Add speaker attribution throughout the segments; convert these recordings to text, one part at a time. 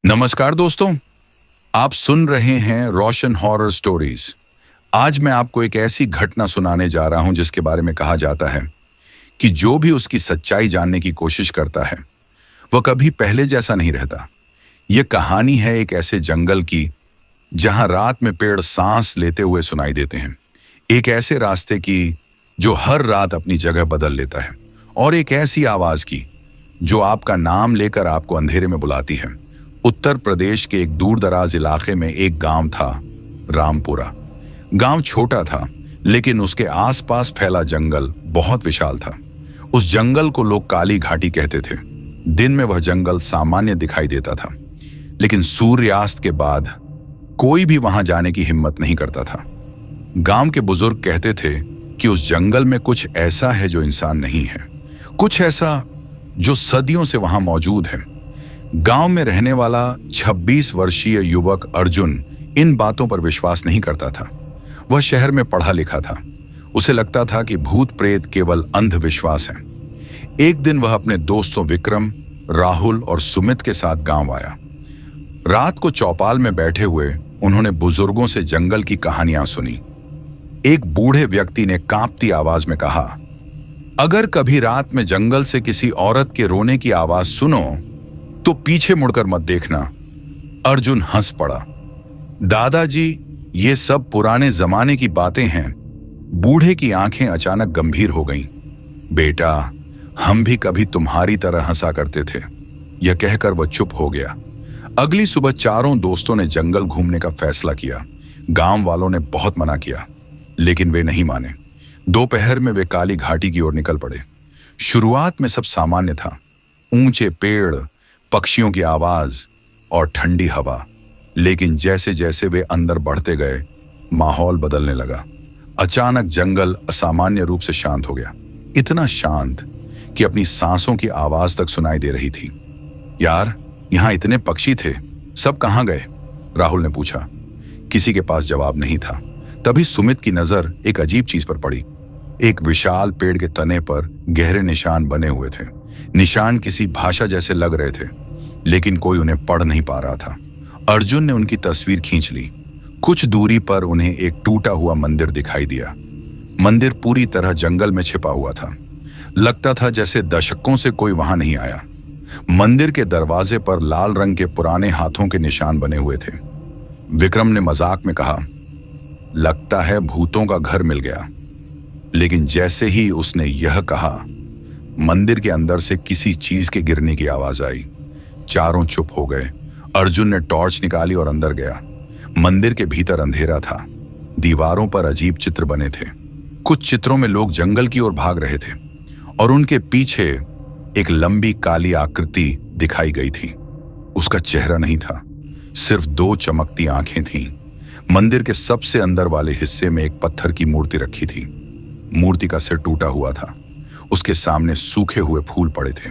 Speaker 1: नमस्कार दोस्तों, आप सुन रहे हैं रोशन हॉरर स्टोरीज। आज मैं आपको एक ऐसी घटना सुनाने जा रहा हूं जिसके बारे में कहा जाता है कि जो भी उसकी सच्चाई जानने की कोशिश करता है वह कभी पहले जैसा नहीं रहता। यह कहानी है एक ऐसे जंगल की जहां रात में पेड़ सांस लेते हुए सुनाई देते हैं, एक ऐसे रास्ते की जो हर रात अपनी जगह बदल लेता है, और एक ऐसी आवाज की जो आपका नाम लेकर आपको अंधेरे में बुलाती है। उत्तर प्रदेश के एक दूर दराज इलाके में एक गांव था, रामपुरा। गांव छोटा था, लेकिन उसके आसपास फैला जंगल बहुत विशाल था। उस जंगल को लोग काली घाटी कहते थे। दिन में वह जंगल सामान्य दिखाई देता था, लेकिन सूर्यास्त के बाद कोई भी वहां जाने की हिम्मत नहीं करता था। गांव के बुजुर्ग कहते थे कि उस जंगल में कुछ ऐसा है जो इंसान नहीं है, कुछ ऐसा जो सदियों से वहां मौजूद है। गांव में रहने वाला 26 वर्षीय युवक अर्जुन इन बातों पर विश्वास नहीं करता था। वह शहर में पढ़ा लिखा था। उसे लगता था कि भूत प्रेत केवल अंधविश्वास है। एक दिन वह अपने दोस्तों विक्रम, राहुल और सुमित के साथ गांव आया। रात को चौपाल में बैठे हुए उन्होंने बुजुर्गों से जंगल की कहानियां सुनी। एक बूढ़े व्यक्ति ने कांपती आवाज में कहा, अगर कभी रात में जंगल से किसी औरत के रोने की आवाज सुनो तो पीछे मुड़कर मत देखना। अर्जुन हंस पड़ा। दादाजी, ये सब पुराने जमाने की बातें हैं। बूढ़े की आंखें अचानक गंभीर हो गईं। बेटा, हम भी कभी तुम्हारी तरह हंसा करते थे। यह कहकर वह चुप हो गया। अगली सुबह चारों दोस्तों ने जंगल घूमने का फैसला किया। गांव वालों ने बहुत मना किया, लेकिन वे नहीं माने। दोपहर में वे काली घाटी की ओर निकल पड़े। शुरुआत में सब सामान्य था, ऊंचे पेड़, पक्षियों की आवाज और ठंडी हवा। लेकिन जैसे जैसे वे अंदर बढ़ते गए, माहौल बदलने लगा। अचानक जंगल असामान्य रूप से शांत हो गया, इतना शांत कि अपनी सांसों की आवाज तक सुनाई दे रही थी। यार, यहां इतने पक्षी थे, सब कहां गए? राहुल ने पूछा। किसी के पास जवाब नहीं था। तभी सुमित की नजर एक अजीब चीज पर पड़ी। एक विशाल पेड़ के तने पर गहरे निशान बने हुए थे। निशान किसी भाषा जैसे लग रहे थे, लेकिन कोई उन्हें पढ़ नहीं पा रहा था। अर्जुन ने उनकी तस्वीर खींच ली। कुछ दूरी पर उन्हें एक टूटा हुआ मंदिर दिखाई दिया। मंदिर पूरी तरह जंगल में छिपा हुआ था। लगता था जैसे दशकों से कोई वहां नहीं आया। मंदिर के दरवाजे पर लाल रंग के पुराने हाथों के निशान बने हुए थे। विक्रम ने मजाक में कहा, लगता है भूतों का घर मिल गया। लेकिन जैसे ही उसने यह कहा, मंदिर के अंदर से किसी चीज के गिरने की आवाज आई। चारों चुप हो गए। अर्जुन ने टॉर्च निकाली और अंदर गया। मंदिर के भीतर अंधेरा था। दीवारों पर अजीब चित्र बने थे। कुछ चित्रों में लोग जंगल की ओर भाग रहे थे, और उनके पीछे एक लंबी काली आकृति दिखाई गई थी। उसका चेहरा नहीं था, सिर्फ दो चमकती आंखें थीं। मंदिर के सबसे अंदर वाले हिस्से में एक पत्थर की मूर्ति रखी थी। मूर्ति का सिर टूटा हुआ था। उसके सामने सूखे हुए फूल पड़े थे,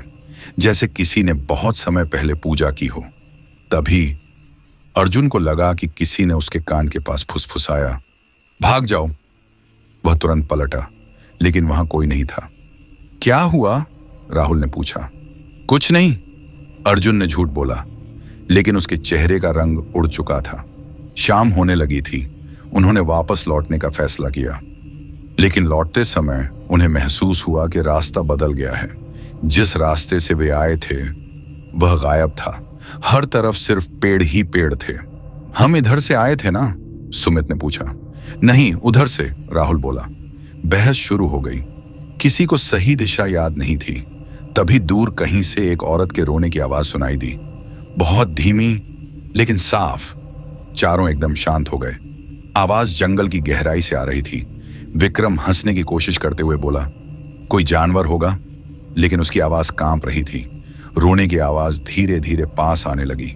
Speaker 1: जैसे किसी ने बहुत समय पहले पूजा की हो। तभी अर्जुन को लगा कि किसी ने उसके कान के पास फुसफुसाया, भाग जाओ। वह तुरंत पलटा, लेकिन वहां कोई नहीं था। क्या हुआ? राहुल ने पूछा। कुछ नहीं, अर्जुन ने झूठ बोला, लेकिन उसके चेहरे का रंग उड़ चुका था। शाम होने लगी थी। उन्होंने वापस लौटने का फैसला किया, लेकिन लौटते समय उन्हें महसूस हुआ कि रास्ता बदल गया है। जिस रास्ते से वे आए थे वह गायब था। हर तरफ सिर्फ पेड़ ही पेड़ थे। हम इधर से आए थे ना? सुमित ने पूछा। नहीं, उधर से, राहुल बोला। बहस शुरू हो गई। किसी को सही दिशा याद नहीं थी। तभी दूर कहीं से एक औरत के रोने की आवाज सुनाई दी, बहुत धीमी लेकिन साफ। चारों एकदम शांत हो गए। आवाज जंगल की गहराई से आ रही थी। विक्रम हंसने की कोशिश करते हुए बोला, कोई जानवर होगा, लेकिन उसकी आवाज कांप रही थी। रोने की आवाज धीरे धीरे पास आने लगी,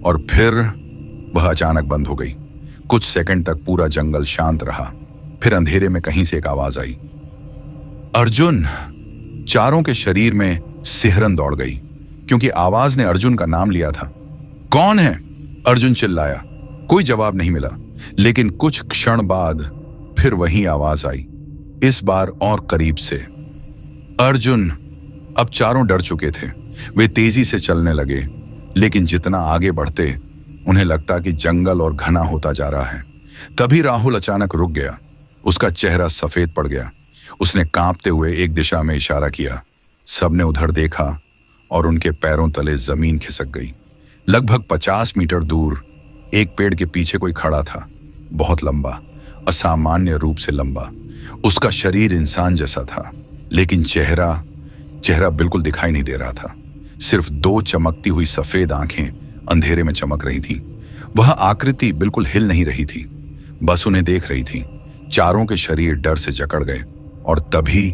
Speaker 1: और फिर वह अचानक बंद हो गई। कुछ सेकंड तक पूरा जंगल शांत रहा। फिर अंधेरे में कहीं से एक आवाज आई, अर्जुन। चारों के शरीर में सिहरन दौड़ गई, क्योंकि आवाज ने अर्जुन का नाम लिया था। कौन है? अर्जुन चिल्लाया। कोई जवाब नहीं मिला, लेकिन कुछ क्षण बाद फिर वही आवाज आई, इस बार और करीब से। अर्जुन। अब चारों डर चुके थे। वे तेजी से चलने लगे। लेकिन जितना आगे बढ़ते उन्हें लगता कि जंगल और घना होता जा रहा है। तभी राहुल अचानक रुक गया। उसका चेहरा सफेद पड़ गया। उसने कांपते हुए एक दिशा में इशारा किया। सबने उधर देखा और उनके पैरों तले जमीन खिसक गई। लगभग 50 मीटर दूर एक पेड़ के पीछे कोई खड़ा था, बहुत लंबा, असामान्य रूप से लंबा। उसका शरीर इंसान जैसा था, लेकिन चेहरा बिल्कुल दिखाई नहीं दे रहा था। सिर्फ 2 चमकती हुई सफेद आंखें अंधेरे में चमक रही थीं। वह आकृति बिल्कुल हिल नहीं रही थी, बस उन्हें देख रही थी। चारों के शरीर डर से जकड़ गए और तभी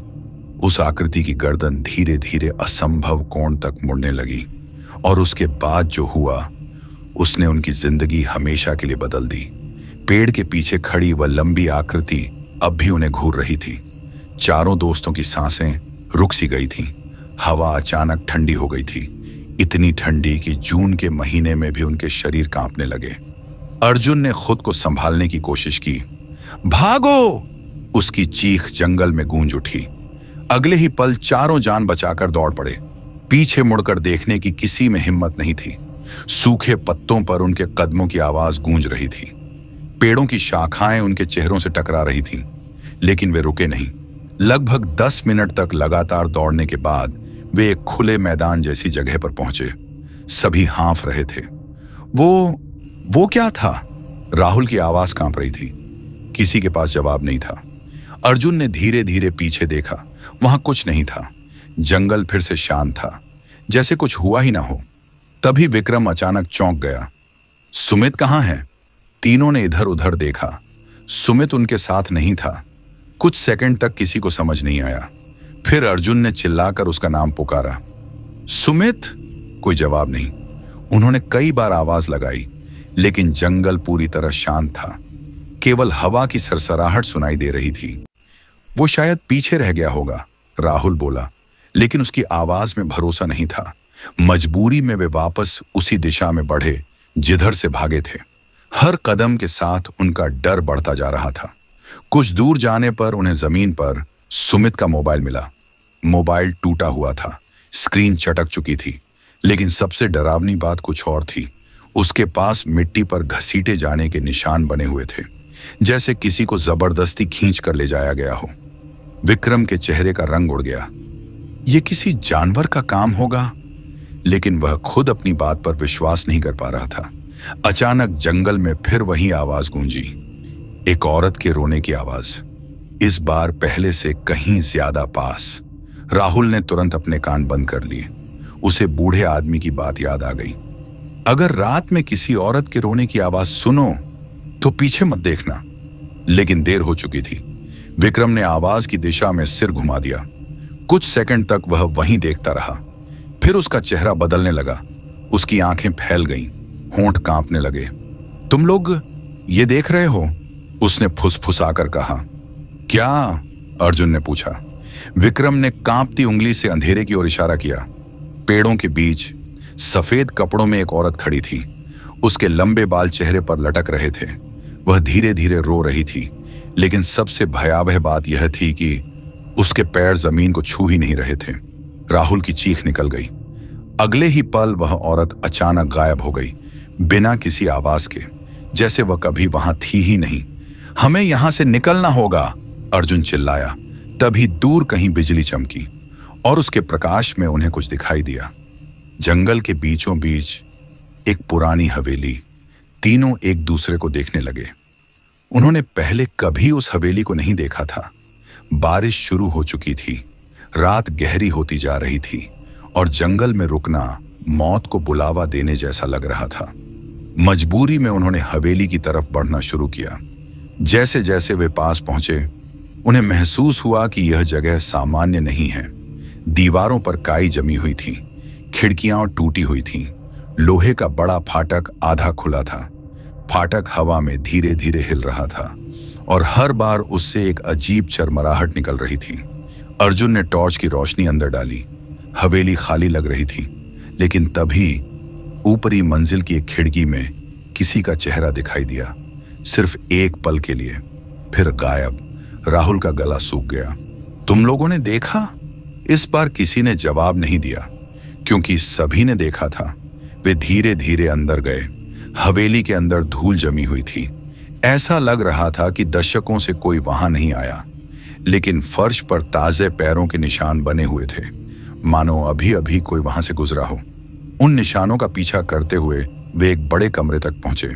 Speaker 1: उस आकृति की गर्दन धीरे धीरे असंभव कोण तक मुड़ने लगी। और उसके बाद जो हुआ उसने उनकी जिंदगी हमेशा के लिए बदल दी। पेड़ के पीछे खड़ी वह लंबी आकृति अब भी उन्हें घूर रही थी। चारों दोस्तों की सांसें रुक सी गई थीं। हवा अचानक ठंडी हो गई थी, इतनी ठंडी कि जून के महीने में भी उनके शरीर कांपने लगे। अर्जुन ने खुद को संभालने की कोशिश की। भागो! उसकी चीख जंगल में गूंज उठी। अगले ही पल चारों जान बचाकर दौड़ पड़े। पीछे मुड़कर देखने की किसी में हिम्मत नहीं थी। सूखे पत्तों पर उनके कदमों की आवाज गूंज रही थी। पेड़ों की शाखाएं उनके चेहरों से टकरा रही थीं, लेकिन वे रुके नहीं। लगभग 10 मिनट तक लगातार दौड़ने के बाद वे एक खुले मैदान जैसी जगह पर पहुंचे। सभी हाँफ रहे थे। वो क्या था? राहुल की आवाज कांप रही थी। किसी के पास जवाब नहीं था। अर्जुन ने धीरे धीरे पीछे देखा। वहां कुछ नहीं था। जंगल फिर से शांत था, जैसे कुछ हुआ ही ना हो। तभी विक्रम अचानक चौंक गया। सुमित कहाँ है? तीनों ने इधर उधर देखा। सुमित उनके साथ नहीं था। कुछ सेकंड तक किसी को समझ नहीं आया। फिर अर्जुन ने चिल्लाकर उसका नाम पुकारा। सुमित! कोई जवाब नहीं। उन्होंने कई बार आवाज लगाई, लेकिन जंगल पूरी तरह शांत था। केवल हवा की सरसराहट सुनाई दे रही थी। वो शायद पीछे रह गया होगा, राहुल बोला, लेकिन उसकी आवाज में भरोसा नहीं था। मजबूरी में वे वापस उसी दिशा में बढ़े जिधर से भागे थे। हर कदम के साथ उनका डर बढ़ता जा रहा था। कुछ दूर जाने पर उन्हें जमीन पर सुमित का मोबाइल मिला। मोबाइल टूटा हुआ था, स्क्रीन चटक चुकी थी, लेकिन सबसे डरावनी बात कुछ और थी। उसके पास मिट्टी पर घसीटे जाने के निशान बने हुए थे, जैसे किसी को जबरदस्ती खींच कर ले जाया गया हो। विक्रम के चेहरे का रंग उड़ गया। यह किसी जानवर का काम होगा, लेकिन वह खुद अपनी बात पर विश्वास नहीं कर पा रहा था। अचानक जंगल में फिर वही आवाज गूंजी, एक औरत के रोने की आवाज, इस बार पहले से कहीं ज्यादा पास। राहुल ने तुरंत अपने कान बंद कर लिए। उसे बूढ़े आदमी की बात याद आ गई। अगर रात में किसी औरत के रोने की आवाज सुनो तो पीछे मत देखना। लेकिन देर हो चुकी थी। विक्रम ने आवाज की दिशा में सिर घुमा दिया। कुछ सेकंड तक वह वहीं देखता रहा। फिर उसका चेहरा बदलने लगा। उसकी आंखें फैल गईं, होंठ कांपने लगे। तुम लोग ये देख रहे हो? उसने फुसफुसाकर कहा। क्या? अर्जुन ने पूछा। विक्रम ने कांपती उंगली से अंधेरे की ओर इशारा किया। पेड़ों के बीच सफेद कपड़ों में एक औरत खड़ी थी। उसके लंबे बाल चेहरे पर लटक रहे थे। वह धीरे धीरे रो रही थी, लेकिन सबसे भयावह बात यह थी कि उसके पैर जमीन को छू ही नहीं रहे थे। राहुल की चीख निकल गई। अगले ही पल वह औरत अचानक गायब हो गई, बिना किसी आवाज के, जैसे वह कभी वहां थी ही नहीं। हमें यहां से निकलना होगा, अर्जुन चिल्लाया। तभी दूर कहीं बिजली चमकी और उसके प्रकाश में उन्हें कुछ दिखाई दिया। जंगल के बीचों बीच एक पुरानी हवेली। तीनों एक दूसरे को देखने लगे। उन्होंने पहले कभी उस हवेली को नहीं देखा था। बारिश शुरू हो चुकी थी, रात गहरी होती जा रही थी और जंगल में रुकना मौत को बुलावा देने जैसा लग रहा था। मजबूरी में उन्होंने हवेली की तरफ बढ़ना शुरू किया। जैसे जैसे वे पास पहुंचे, उन्हें महसूस हुआ कि यह जगह सामान्य नहीं है। दीवारों पर काई जमी हुई थी, खिड़कियां टूटी हुई थीं। लोहे का बड़ा फाटक आधा खुला था। फाटक हवा में धीरे धीरे हिल रहा था और हर बार उससे एक अजीब चरमराहट निकल रही थी। अर्जुन ने टॉर्च की रोशनी अंदर डाली। हवेली खाली लग रही थी, लेकिन तभी ऊपरी मंजिल की एक खिड़की में किसी का चेहरा दिखाई दिया, सिर्फ एक पल के लिए, फिर गायब। राहुल का गला सूख गया। तुम लोगों ने देखा? इस बार किसी ने जवाब नहीं दिया, क्योंकि सभी ने देखा था। वे धीरे धीरे अंदर गए। हवेली के अंदर धूल जमी हुई थी। ऐसा लग रहा था कि दशकों से कोई वहां नहीं आया, लेकिन फर्श पर ताजे पैरों के निशान बने हुए थे, मानो अभी अभी कोई वहां से गुजरा हो। उन निशानों का पीछा करते हुए वे एक बड़े कमरे तक पहुंचे।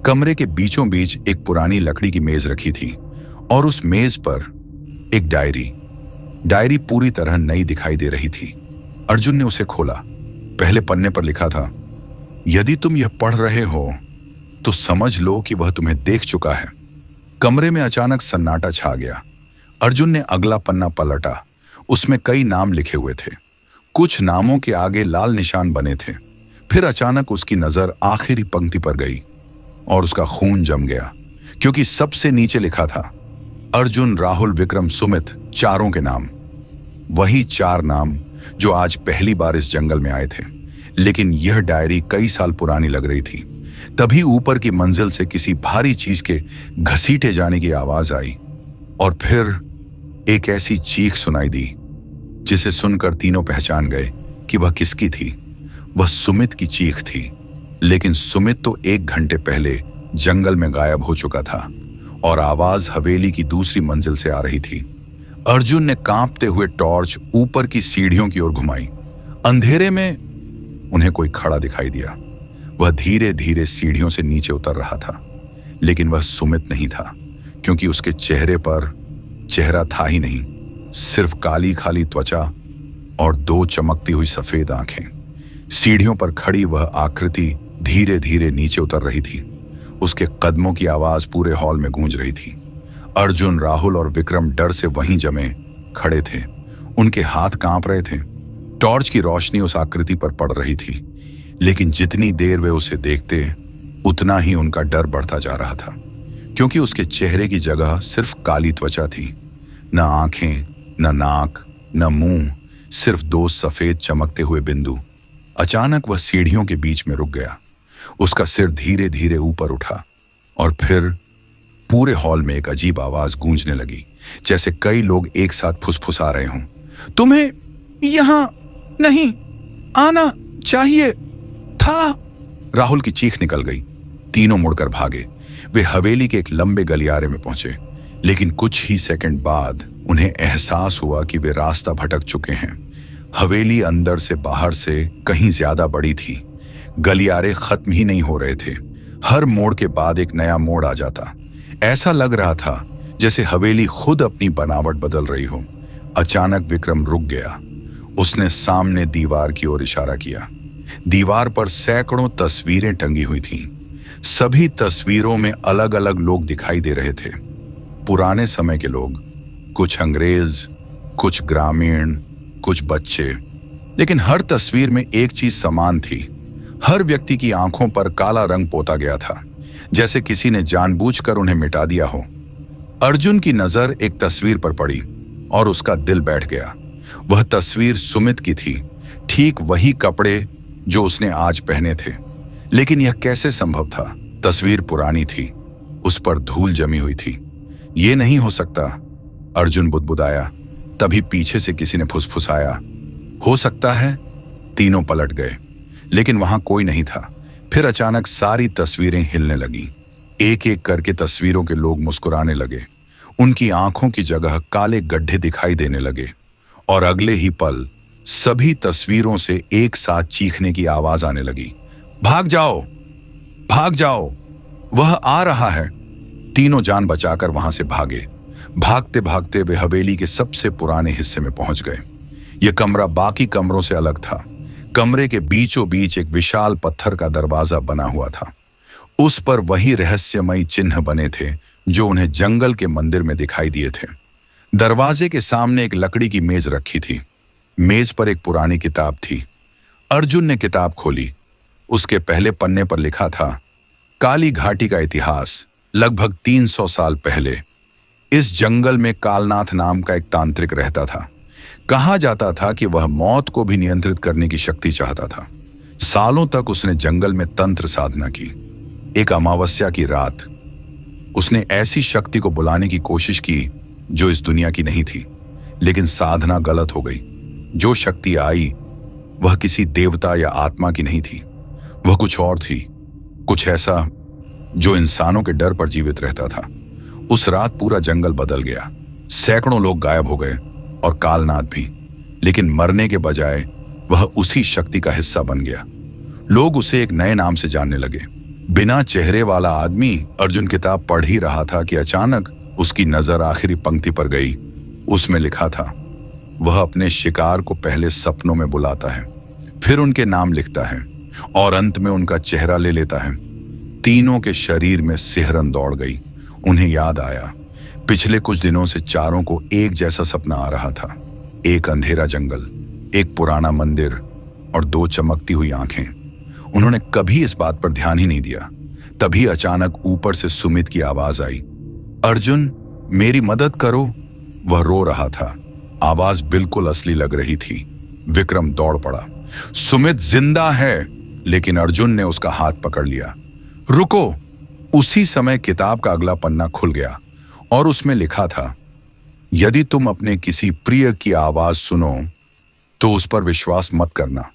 Speaker 1: कमरे के बीचों बीच एक पुरानी लकड़ी की मेज रखी थी और उस मेज पर एक डायरी पूरी तरह नई दिखाई दे रही थी। अर्जुन ने उसे खोला। पहले पन्ने पर लिखा था, यदि तुम यह पढ़ रहे हो तो समझ लो कि वह तुम्हें देख चुका है। कमरे में अचानक सन्नाटा छा गया। अर्जुन ने अगला पन्ना पलटा। उसमें कई नाम लिखे हुए थे। कुछ नामों के आगे लाल निशान बने थे। फिर अचानक उसकी नजर आखिरी पंक्ति पर गई और उसका खून जम गया, क्योंकि सबसे नीचे लिखा था, अर्जुन, राहुल, विक्रम, सुमित, चारों के नाम। वही 4 नाम जो आज पहली बार इस जंगल में आए थे। लेकिन यह डायरी कई साल पुरानी लग रही थी। तभी ऊपर की मंजिल से किसी भारी चीज के घसीटे जाने की आवाज आई और फिर एक ऐसी चीख सुनाई दी जिसे सुनकर तीनों पहचान गए कि वह किसकी थी। वह सुमित की चीख थी। लेकिन सुमित तो 1 घंटे पहले जंगल में गायब हो चुका था और आवाज हवेली की दूसरी मंजिल से आ रही थी। अर्जुन ने कांपते हुए टॉर्च ऊपर की सीढ़ियों की ओर घुमाई। अंधेरे में उन्हें कोई खड़ा दिखाई दिया। वह धीरे धीरे सीढ़ियों से नीचे उतर रहा था, लेकिन वह सुमित नहीं था, क्योंकि उसके चेहरे पर चेहरा था ही नहीं, सिर्फ काली खाली त्वचा और 2 चमकती हुई सफेद आंखें। सीढ़ियों पर खड़ी वह आकृति धीरे धीरे नीचे उतर रही थी। उसके कदमों की आवाज पूरे हॉल में गूंज रही थी। अर्जुन, राहुल और विक्रम डर से वहीं जमे खड़े थे। उनके हाथ कांप रहे थे। टॉर्च की रोशनी उस आकृति पर पड़ रही थी, लेकिन जितनी देर वे उसे देखते उतना ही उनका डर बढ़ता जा रहा था, क्योंकि उसके चेहरे की जगह सिर्फ काली त्वचा थी। न आंखें, न नाक, न मुंह, सिर्फ 2 सफेद चमकते हुए बिंदु। अचानक वह सीढ़ियों के बीच में रुक गया। उसका सिर धीरे धीरे ऊपर उठा और फिर पूरे हॉल में एक अजीब आवाज गूंजने लगी, जैसे कई लोग एक साथ फुसफुसा रहे हों। तुम्हें यहां नहीं आना चाहिए था। राहुल की चीख निकल गई। तीनों मुड़कर भागे। वे हवेली के एक लंबे गलियारे में पहुंचे, लेकिन कुछ ही सेकंड बाद उन्हें एहसास हुआ कि वे रास्ता भटक चुके हैं। हवेली अंदर से बाहर से कहीं ज्यादा बड़ी थी। गलियारे खत्म ही नहीं हो रहे थे। हर मोड़ के बाद एक नया मोड़ आ जाता। ऐसा लग रहा था जैसे हवेली खुद अपनी बनावट बदल रही हो। अचानक विक्रम रुक गया। उसने सामने दीवार की ओर इशारा किया। दीवार पर सैकड़ों तस्वीरें टंगी हुई थीं। सभी तस्वीरों में अलग अलग लोग दिखाई दे रहे थे। पुराने समय के लोग, कुछ अंग्रेज, कुछ ग्रामीण, कुछ बच्चे। लेकिन हर तस्वीर में एक चीज समान थी। हर व्यक्ति की आंखों पर काला रंग पोता गया था, जैसे किसी ने जानबूझकर उन्हें मिटा दिया हो। अर्जुन की नजर एक तस्वीर पर पड़ी और उसका दिल बैठ गया। वह तस्वीर सुमित की थी, ठीक वही कपड़े जो उसने आज पहने थे। लेकिन यह कैसे संभव था? तस्वीर पुरानी थी, उस पर धूल जमी हुई थी। यह नहीं हो सकता, अर्जुन बुदबुदाया। तभी पीछे से किसी ने फुसफुसाया, हो सकता है। तीनों पलट गए, लेकिन वहां कोई नहीं था। फिर अचानक सारी तस्वीरें हिलने लगीं। एक एक करके तस्वीरों के लोग मुस्कुराने लगे। उनकी आंखों की जगह काले गड्ढे दिखाई देने लगे और अगले ही पल सभी तस्वीरों से एक साथ चीखने की आवाज आने लगी, भाग जाओ, भाग जाओ, वह आ रहा है। तीनों जान बचाकर वहां से भागे। भागते भागते वे हवेली के सबसे पुराने हिस्से में पहुंच गए। यह कमरा बाकी कमरों से अलग था। कमरे के बीचों बीच एक विशाल पत्थर का दरवाजा बना हुआ था। उस पर वही रहस्यमयी चिन्ह बने थे जो उन्हें जंगल के मंदिर में दिखाई दिए थे। दरवाजे के सामने एक लकड़ी की मेज रखी थी। मेज पर एक पुरानी किताब थी। अर्जुन ने किताब खोली। उसके पहले पन्ने पर लिखा था, काली घाटी का इतिहास। लगभग 300 साल पहले इस जंगल में कालनाथ नाम का एक तांत्रिक रहता था। कहा जाता था कि वह मौत को भी नियंत्रित करने की शक्ति चाहता था। सालों तक उसने जंगल में तंत्र साधना की। एक अमावस्या की रात उसने ऐसी शक्ति को बुलाने की कोशिश की जो इस दुनिया की नहीं थी, लेकिन साधना गलत हो गई। जो शक्ति आई वह किसी देवता या आत्मा की नहीं थी, वह कुछ और थी, कुछ ऐसा जो इंसानों के डर पर जीवित रहता था। उस रात पूरा जंगल बदल गया। सैकड़ों लोग गायब हो गए और कालनाथ भी, लेकिन मरने के बजाय वह उसी शक्ति का हिस्सा बन गया। लोग उसे एक नए नाम से जानने लगे, बिना चेहरे वाला आदमी। अर्जुन किताब पढ़ ही रहा था कि अचानक उसकी नजर आखिरी पंक्ति पर गई। उसमें लिखा था, वह अपने शिकार को पहले सपनों में बुलाता है, फिर उनके नाम लिखता है और अंत में उनका चेहरा ले लेता है। तीनों के शरीर में सिहरन दौड़ गई। उन्हें याद आया, पिछले कुछ दिनों से चारों को एक जैसा सपना आ रहा था। एक अंधेरा जंगल, एक पुराना मंदिर और दो चमकती हुई आंखें। उन्होंने कभी इस बात पर ध्यान ही नहीं दिया। तभी अचानक ऊपर से सुमित की आवाज आई, अर्जुन मेरी मदद करो। वह रो रहा था। आवाज बिल्कुल असली लग रही थी। विक्रम दौड़ पड़ा, सुमित जिंदा है। लेकिन अर्जुन ने उसका हाथ पकड़ लिया। रुको। उसी समय किताब का अगला पन्ना खुल गया और उसमें लिखा था, यदि तुम अपने किसी प्रिय की आवाज सुनो तो उस पर विश्वास मत करना,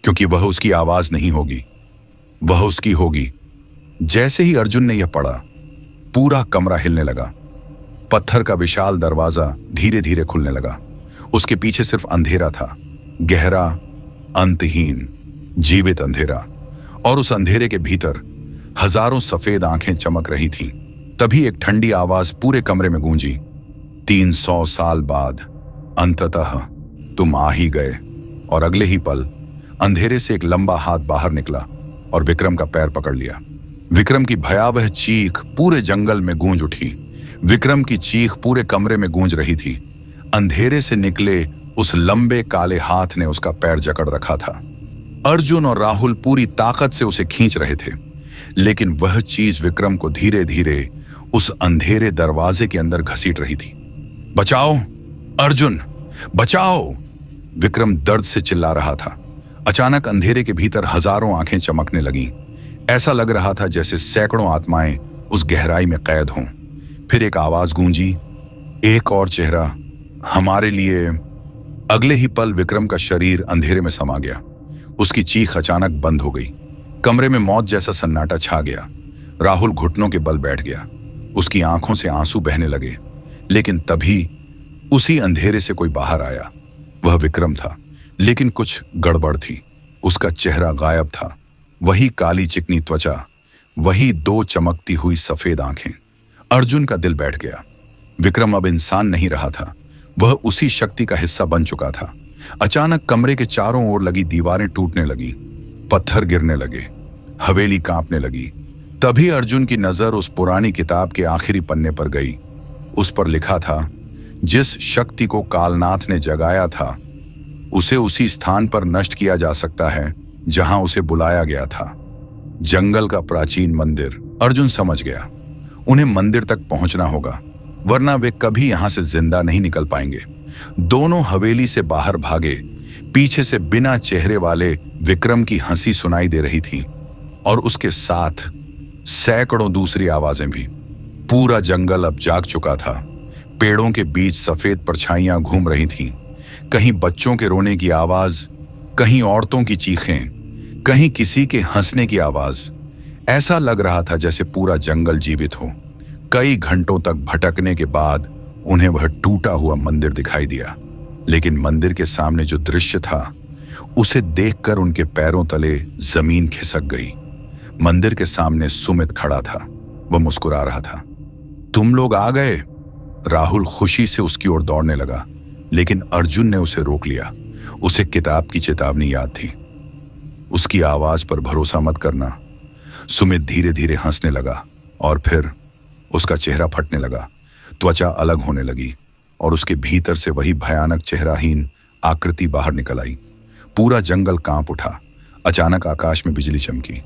Speaker 1: क्योंकि वह उसकी आवाज नहीं होगी, वह उसकी होगी। जैसे ही अर्जुन ने यह पढ़ा, पूरा कमरा हिलने लगा। पत्थर का विशाल दरवाजा धीरे धीरे खुलने लगा। उसके पीछे सिर्फ अंधेरा था, गहरा, अंतहीन, जीवित अंधेरा। और उस अंधेरे के भीतर हजारों सफेद आंखें चमक रही थीं। तभी एक ठंडी आवाज पूरे कमरे में गूंजी, 300 साल बाद अंततः तुम आ ही गए। और अगले ही पल अंधेरे से एक लंबा हाथ बाहर निकला और विक्रम का पैर पकड़ लिया। विक्रम की भयावह चीख पूरे जंगल में गूंज उठी। विक्रम की चीख पूरे कमरे में गूंज रही थी। अंधेरे से निकले उस लंबे काले हाथ ने उसका पैर जकड़ रखा था। अर्जुन और राहुल पूरी ताकत से उसे खींच रहे थे, लेकिन वह चीज विक्रम को धीरे धीरे उस अंधेरे दरवाजे के अंदर घसीट रही थी। बचाओ अर्जुन, बचाओ! विक्रम दर्द से चिल्ला रहा था। अचानक अंधेरे के भीतर हजारों आंखें चमकने लगीं। ऐसा लग रहा था जैसे सैकड़ों आत्माएं उस गहराई में कैद हों। फिर एक आवाज गूंजी, एक और चेहरा हमारे लिए। अगले ही पल विक्रम का शरीर अंधेरे में समा गया। उसकी चीख अचानक बंद हो गई। कमरे में मौत जैसा सन्नाटा छा गया। राहुल घुटनों के बल बैठ गया। उसकी आंखों से आंसू बहने लगे। लेकिन तभी उसी अंधेरे से कोई बाहर आया। वह विक्रम था, लेकिन कुछ गड़बड़ थी। उसका चेहरा गायब था। वही काली चिकनी त्वचा, वही दो चमकती हुई सफेद आंखें। अर्जुन का दिल बैठ गया। विक्रम अब इंसान नहीं रहा था, वह उसी शक्ति का हिस्सा बन चुका था। अचानक कमरे के चारों ओर लगी दीवारें टूटने लगी, पत्थर गिरने लगे, हवेली कांपने लगी। तभी अर्जुन की नजर उस पुरानी किताब के आखिरी पन्ने पर गई। उस पर लिखा था, जिस शक्ति को कालनाथ ने जगाया था, उसे उसी स्थान पर नष्ट किया जा सकता है जहां उसे बुलाया गया था। जंगल का प्राचीन मंदिर। अर्जुन समझ गया, उन्हें मंदिर तक पहुंचना होगा, वरना वे कभी यहां से जिंदा नहीं निकल पाएंगे। दोनों हवेली से बाहर भागे। पीछे से बिना चेहरे वाले विक्रम की हंसी सुनाई दे रही थी और उसके साथ सैकड़ों दूसरी आवाजें भी। पूरा जंगल अब जाग चुका था। पेड़ों के बीच सफेद परछाइयां घूम रही थीं। कहीं बच्चों के रोने की आवाज, कहीं औरतों की चीखें, कहीं किसी के हंसने की आवाज। ऐसा लग रहा था जैसे पूरा जंगल जीवित हो। कई घंटों तक भटकने के बाद उन्हें वह टूटा हुआ मंदिर दिखाई दिया। लेकिन मंदिर के सामने जो दृश्य था, उसे देखकर उनके पैरों तले जमीन खिसक गई। मंदिर के सामने सुमित खड़ा था। वह मुस्कुरा रहा था। तुम लोग आ गए। राहुल खुशी से उसकी ओर दौड़ने लगा, लेकिन अर्जुन ने उसे रोक लिया। उसे किताब की चेतावनी याद थी, उसकी आवाज पर भरोसा मत करना। सुमित धीरे धीरे हंसने लगा और फिर उसका चेहरा फटने लगा। त्वचा अलग होने लगी और उसके भीतर से वही भयानक चेहराहीन आकृति बाहर निकल आई। पूरा जंगल कांप उठा। अचानक आकाश में बिजली चमकी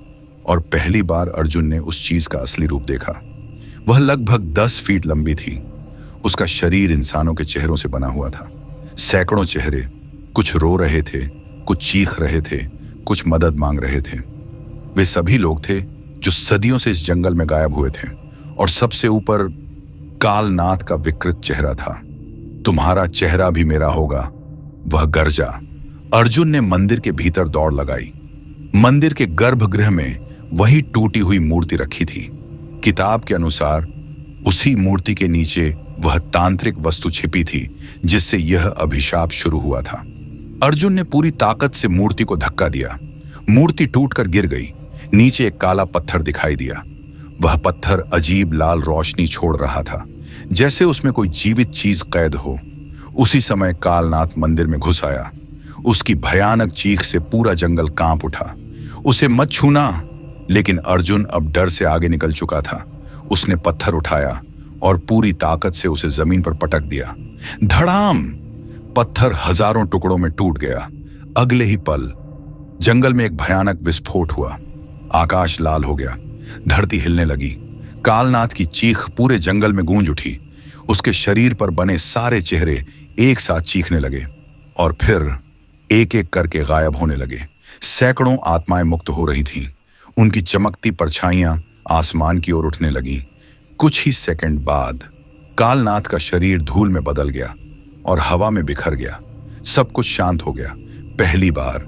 Speaker 1: और पहली बार अर्जुन ने उस चीज का असली रूप देखा। वह लगभग 10 फीट लंबी थी। उसका शरीर इंसानों के चेहरों से बना हुआ था। सैकड़ों चेहरे, कुछ रो रहे थे, कुछ चीख रहे थे, कुछ मदद मांग रहे थे। वे सभी लोग थे जो सदियों से इस जंगल में गायब हुए थे। और सबसे ऊपर कालनाथ का विकृत चेहरा था। तुम्हारा चेहरा भी मेरा होगा, वह गरजा। अर्जुन ने मंदिर के भीतर दौड़ लगाई। मंदिर के गर्भगृह में वही टूटी हुई मूर्ति रखी थी। किताब के अनुसार उसी मूर्ति के नीचे वह तांत्रिक वस्तु छिपी थी जिससे यह अभिशाप शुरू हुआ था। अर्जुन ने पूरी ताकत से मूर्ति को धक्का दिया। मूर्ति टूटकर गिर गई। नीचे एक काला पत्थर दिखाई दिया। वह पत्थर अजीब लाल रोशनी छोड़ रहा था, जैसे उसमें कोई जीवित चीज कैद हो। उसी समय कालनाथ मंदिर में घुस आया। उसकी भयानक चीख से पूरा जंगल कांप उठा। उसे मत छूना, लेकिन अर्जुन अब डर से आगे निकल चुका था। उसने पत्थर उठाया और पूरी ताकत से उसे जमीन पर पटक दिया। धड़ाम! पत्थर हजारों टुकड़ों में टूट गया। अगले ही पल जंगल में एक भयानक विस्फोट हुआ। आकाश लाल हो गया, धरती हिलने लगी। कालनाथ की चीख पूरे जंगल में गूंज उठी। उसके शरीर पर बने सारे चेहरे एक साथ चीखने लगे और फिर एक एक करके गायब होने लगे। सैकड़ों आत्माएं मुक्त हो रही थीं। उनकी चमकती परछाइयां आसमान की ओर उठने लगीं। कुछ ही सेकंड बाद कालनाथ का शरीर धूल में बदल गया और हवा में बिखर गया। सब कुछ शांत हो गया। पहली बार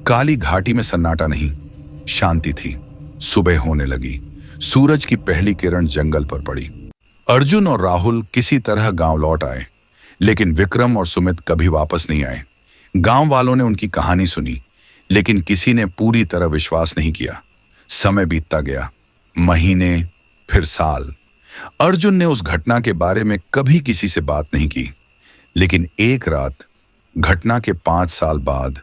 Speaker 1: काली घाटी में सन्नाटा नहीं, शांति थी। सुबह होने लगी। सूरज की पहली किरण जंगल पर पड़ी। अर्जुन और राहुल किसी तरह गांव लौट आए, लेकिन विक्रम और सुमित कभी वापस नहीं आए। गांव वालों ने उनकी कहानी सुनी, लेकिन किसी ने पूरी तरह विश्वास नहीं किया। समय बीतता गया, महीने, फिर साल। अर्जुन ने उस घटना के बारे में कभी किसी से बात नहीं की, लेकिन एक रात घटना के 5 साल बाद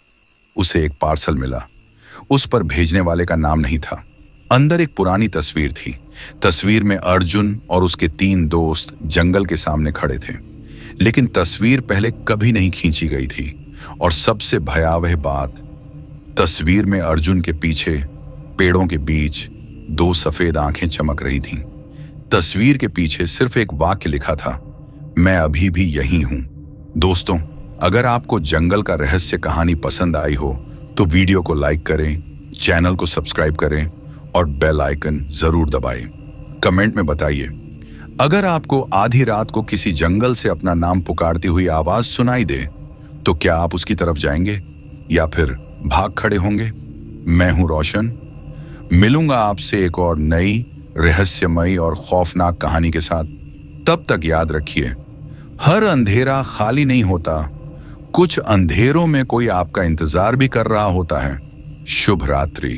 Speaker 1: उसे एक पार्सल मिला। उस पर भेजने वाले का नाम नहीं था। अंदर एक पुरानी तस्वीर थी। तस्वीर में अर्जुन और उसके 3 दोस्त जंगल के सामने खड़े थे, लेकिन तस्वीर पहले कभी नहीं खींची गई थी। और सबसे भयावह बात, तस्वीर में अर्जुन के पीछे पेड़ों के बीच 2 सफेद आंखें चमक रही थीं। तस्वीर के पीछे सिर्फ एक वाक्य लिखा था, मैं अभी भी यही हूं। दोस्तों, अगर आपको जंगल का रहस्य कहानी पसंद आई हो तो वीडियो को लाइक करें, चैनल को सब्सक्राइब करें और बेल आइकन जरूर दबाएं। कमेंट में बताइए, अगर आपको आधी रात को किसी जंगल से अपना नाम पुकारती हुई आवाज सुनाई दे तो क्या आप उसकी तरफ जाएंगे या फिर भाग खड़े होंगे? मैं हूं रोशन। मिलूंगा आपसे एक और नई रहस्यमयी और खौफनाक कहानी के साथ। तब तक याद रखिए, हर अंधेरा खाली नहीं होता। कुछ अंधेरों में कोई आपका इंतजार भी कर रहा होता है। शुभ रात्रि।